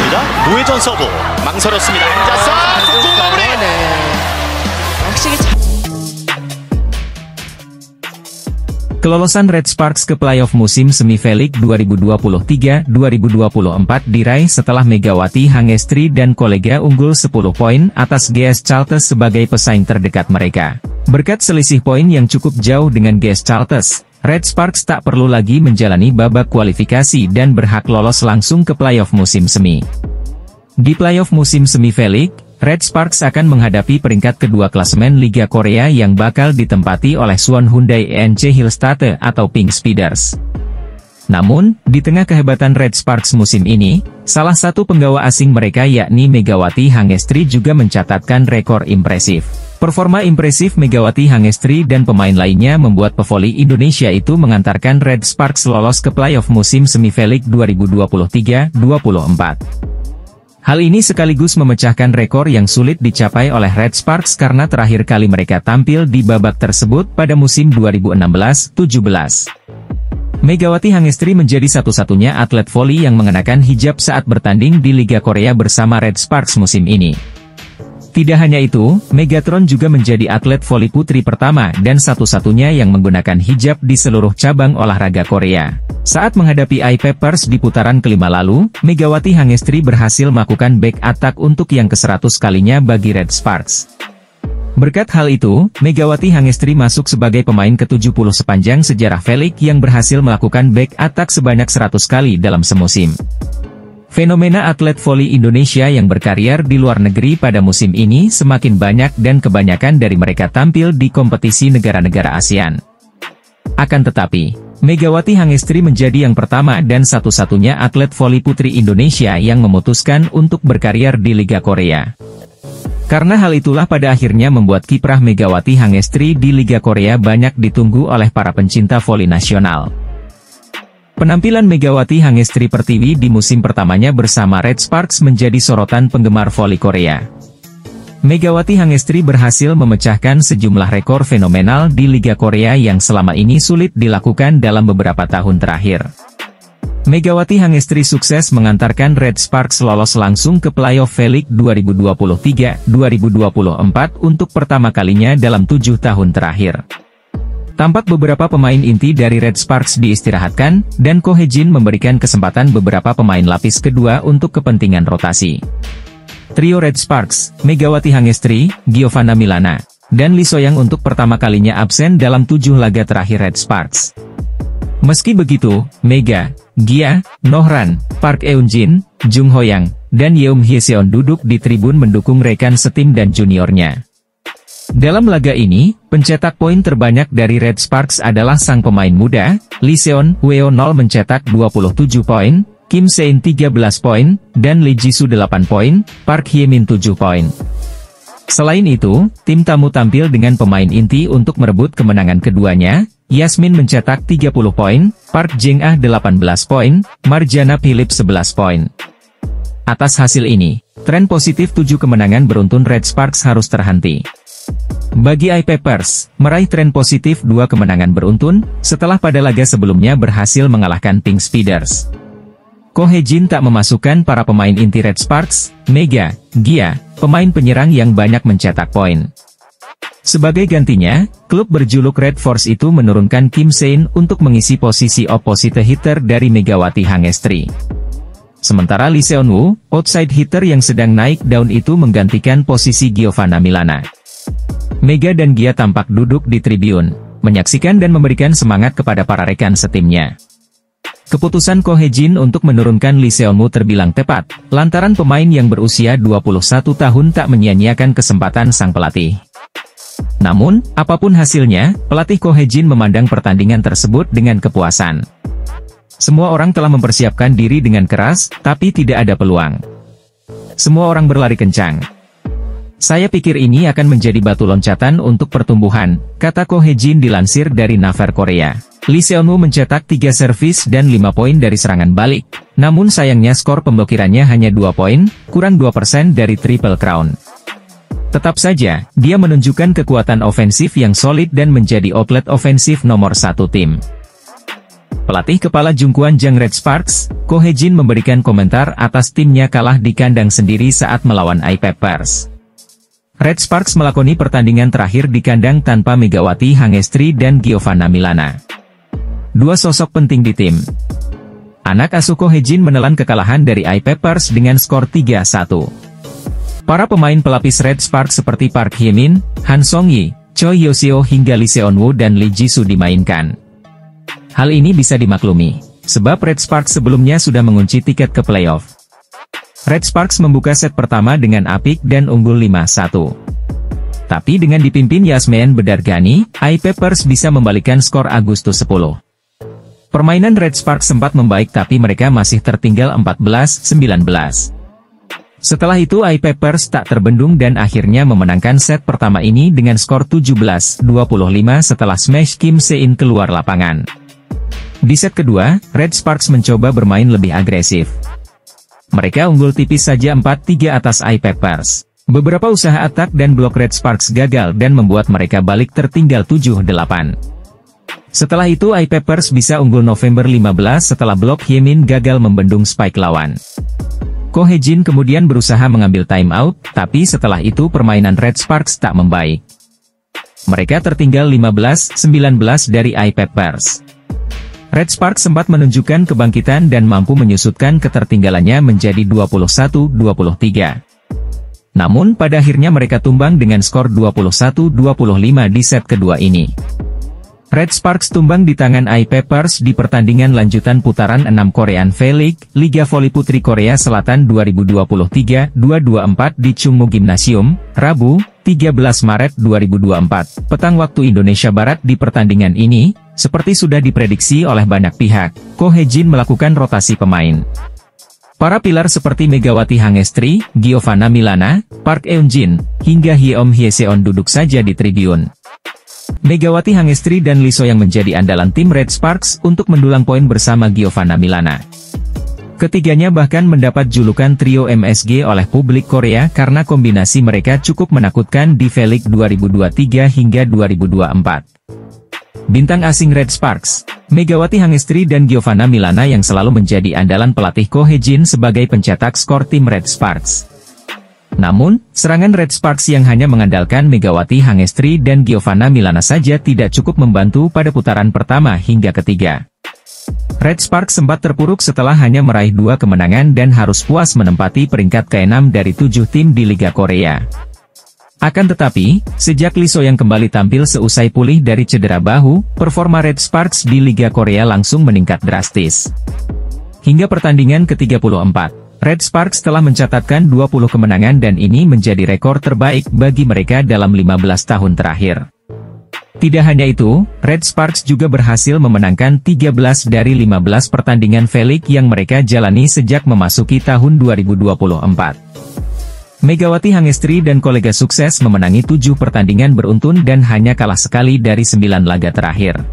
있습니다. 우회전 서브 망설였습니다. 앉아서 속공 마무리. 확실히 Kelolosan Red Sparks ke playoff musim semi V-League 2023-2024 diraih setelah Megawati Hangestri dan kolega unggul 10 poin atas GS Chartes sebagai pesaing terdekat mereka. Berkat selisih poin yang cukup jauh dengan GS Chartes, Red Sparks tak perlu lagi menjalani babak kualifikasi dan berhak lolos langsung ke playoff musim semi. Di playoff musim semi V-League, Red Sparks akan menghadapi peringkat kedua klasemen Liga Korea yang bakal ditempati oleh Suwon Hyundai ENC Hillstate atau Pink Speeders. Namun, di tengah kehebatan Red Sparks musim ini, salah satu penggawa asing mereka yakni Megawati Hangestri juga mencatatkan rekor impresif. Performa impresif Megawati Hangestri dan pemain lainnya membuat pevoli Indonesia itu mengantarkan Red Sparks lolos ke playoff musim semi V-League 2023-2024. Hal ini sekaligus memecahkan rekor yang sulit dicapai oleh Red Sparks karena terakhir kali mereka tampil di babak tersebut pada musim 2016-17. Megawati Hangestri menjadi satu-satunya atlet voli yang mengenakan hijab saat bertanding di Liga Korea bersama Red Sparks musim ini. Tidak hanya itu, Megatron juga menjadi atlet voli putri pertama dan satu-satunya yang menggunakan hijab di seluruh cabang olahraga Korea. Saat menghadapi I-Papers di putaran kelima lalu, Megawati Hangestri berhasil melakukan back attack untuk yang ke-100 kalinya bagi Red Sparks. Berkat hal itu, Megawati Hangestri masuk sebagai pemain ke-70 sepanjang sejarah V-League yang berhasil melakukan back attack sebanyak 100 kali dalam semusim. Fenomena atlet voli Indonesia yang berkarir di luar negeri pada musim ini semakin banyak dan kebanyakan dari mereka tampil di kompetisi negara-negara ASEAN. Akan tetapi, Megawati Hangestri menjadi yang pertama dan satu-satunya atlet voli putri Indonesia yang memutuskan untuk berkarir di Liga Korea. Karena hal itulah pada akhirnya membuat kiprah Megawati Hangestri di Liga Korea banyak ditunggu oleh para pencinta voli nasional. Penampilan Megawati Hangestri Pertiwi di musim pertamanya bersama Red Sparks menjadi sorotan penggemar voli Korea. Megawati Hangestri berhasil memecahkan sejumlah rekor fenomenal di Liga Korea yang selama ini sulit dilakukan dalam beberapa tahun terakhir. Megawati Hangestri sukses mengantarkan Red Sparks lolos langsung ke playoff V-League 2023-2024 untuk pertama kalinya dalam 7 tahun terakhir. Tampak beberapa pemain inti dari Red Sparks diistirahatkan, dan Ko Hye-jin memberikan kesempatan beberapa pemain lapis kedua untuk kepentingan rotasi. Trio Red Sparks, Megawati Hangestri, Giovanna Milana, dan Lee So-young untuk pertama kalinya absen dalam 7 laga terakhir Red Sparks. Meski begitu, Mega, Gia, Nohran, Park Eun-jin, Jung Ho-yang, dan Yeom Hye-seon duduk di tribun mendukung rekan setim dan juniornya. Dalam laga ini, pencetak poin terbanyak dari Red Sparks adalah sang pemain muda, Lee Seon-hweo mencetak 27 poin, Kim Se-in 13 poin, dan Lee Ji-soo 8 poin, Park Hye-min 7 poin. Selain itu, tim tamu tampil dengan pemain inti untuk merebut kemenangan keduanya, Yasmin mencetak 30 poin, Park Jeng-ah 18 poin, Marjana Philip 11 poin. Atas hasil ini, tren positif 7 kemenangan beruntun Red Sparks harus terhenti. Bagi I-Papers, meraih tren positif 2 kemenangan beruntun, setelah pada laga sebelumnya berhasil mengalahkan Pink Speeders. Ko Hye-jin tak memasukkan para pemain inti Red Sparks, Mega, Gia, pemain penyerang yang banyak mencetak poin. Sebagai gantinya, klub berjuluk Red Force itu menurunkan Kim Se-in untuk mengisi posisi opposite hitter dari Megawati Hangestri. Sementara Lee Seon-woo, outside hitter yang sedang naik daun itu menggantikan posisi Giovanna Milana. Mega dan Gia tampak duduk di tribun, menyaksikan dan memberikan semangat kepada para rekan setimnya. Keputusan Ko Hye-jin untuk menurunkan Lee Seon-woo terbilang tepat, lantaran pemain yang berusia 21 tahun tak menyia-nyiakan kesempatan sang pelatih. Namun, apapun hasilnya, pelatih Ko Hye-jin memandang pertandingan tersebut dengan kepuasan. Semua orang telah mempersiapkan diri dengan keras, tapi tidak ada peluang. Semua orang berlari kencang. Saya pikir ini akan menjadi batu loncatan untuk pertumbuhan, kata Ko Hye-jin dilansir dari Naver Korea. Lee Seon-woo mencetak 3 servis dan 5 poin dari serangan balik, namun sayangnya skor pemblokirannya hanya 2 poin, kurang 2% dari Triple Crown. Tetap saja, dia menunjukkan kekuatan ofensif yang solid dan menjadi outlet ofensif nomor 1 tim. Pelatih kepala Jungkwon Jang Red Sparks, Ko Hye-jin memberikan komentar atas timnya kalah di kandang sendiri saat melawan I-Peppers. Red Sparks melakoni pertandingan terakhir di kandang tanpa Megawati Hangestri dan Giovanna Milana. Dua sosok penting di tim. Anak asuh Ko Hye-jin menelan kekalahan dari I-Peppers dengan skor 3-1. Para pemain pelapis Red Sparks seperti Park Hye-min, Han Song-yi, Choi Yo-seo hingga Lee Seon-woo dan Lee Ji-soo dimainkan. Hal ini bisa dimaklumi, sebab Red Sparks sebelumnya sudah mengunci tiket ke playoff. Red Sparks membuka set pertama dengan apik dan unggul 5-1. Tapi dengan dipimpin Yasmin Bedargani, I-Peppers bisa membalikkan skor Agustus 10. Permainan Red Sparks sempat membaik tapi mereka masih tertinggal 14-19. Setelah itu I-Peppers tak terbendung dan akhirnya memenangkan set pertama ini dengan skor 17-25 setelah smash Kim Se-in keluar lapangan. Di set kedua, Red Sparks mencoba bermain lebih agresif. Mereka unggul tipis saja 4-3 atas I-Peppers. Beberapa usaha atak dan blok Red Sparks gagal dan membuat mereka balik tertinggal 7-8. Setelah itu I-Peppers bisa unggul November 15 setelah blok Hye-min gagal membendung spike lawan. Ko Hye-jin kemudian berusaha mengambil timeout, tapi setelah itu permainan Red Sparks tak membaik. Mereka tertinggal 15-19 dari I-Peppers. Red Sparks sempat menunjukkan kebangkitan dan mampu menyusutkan ketertinggalannya menjadi 21-23. Namun pada akhirnya mereka tumbang dengan skor 21-25 di set kedua ini. Red Sparks tumbang di tangan I-Peppers di pertandingan lanjutan putaran 6 Korean V-League, Liga Voli Putri Korea Selatan 2023-224 di Chungmu Gymnasium, Rabu, 13 Maret 2024, petang waktu Indonesia Barat. Di pertandingan ini, seperti sudah diprediksi oleh banyak pihak, Ko Hye-jin melakukan rotasi pemain. Para pilar seperti Megawati Hangestri, Giovanna Milana, Park Eun-jin, hingga Hyeom Hye-seon duduk saja di tribun. Megawati Hangestri dan Lee So yang menjadi andalan tim Red Sparks untuk mendulang poin bersama Giovanna Milana. Ketiganya bahkan mendapat julukan trio MSG oleh publik Korea karena kombinasi mereka cukup menakutkan di V-League 2023 hingga 2024. Bintang asing Red Sparks, Megawati Hangestri dan Giovanna Milana yang selalu menjadi andalan pelatih Ko Hye-jin sebagai pencetak skor tim Red Sparks. Namun, serangan Red Sparks yang hanya mengandalkan Megawati Hangestri dan Giovanna Milana saja tidak cukup membantu pada putaran pertama hingga ketiga. Red Sparks sempat terpuruk setelah hanya meraih 2 kemenangan dan harus puas menempati peringkat ke-6 dari 7 tim di Liga Korea. Akan tetapi, sejak Lee So yang kembali tampil seusai pulih dari cedera bahu, performa Red Sparks di Liga Korea langsung meningkat drastis. Hingga pertandingan ke-34. Red Sparks telah mencatatkan 20 kemenangan dan ini menjadi rekor terbaik bagi mereka dalam 15 tahun terakhir. Tidak hanya itu, Red Sparks juga berhasil memenangkan 13 dari 15 pertandingan V-League yang mereka jalani sejak memasuki tahun 2024. Megawati Hangestri dan kolega sukses memenangi 7 pertandingan beruntun dan hanya kalah sekali dari 9 laga terakhir.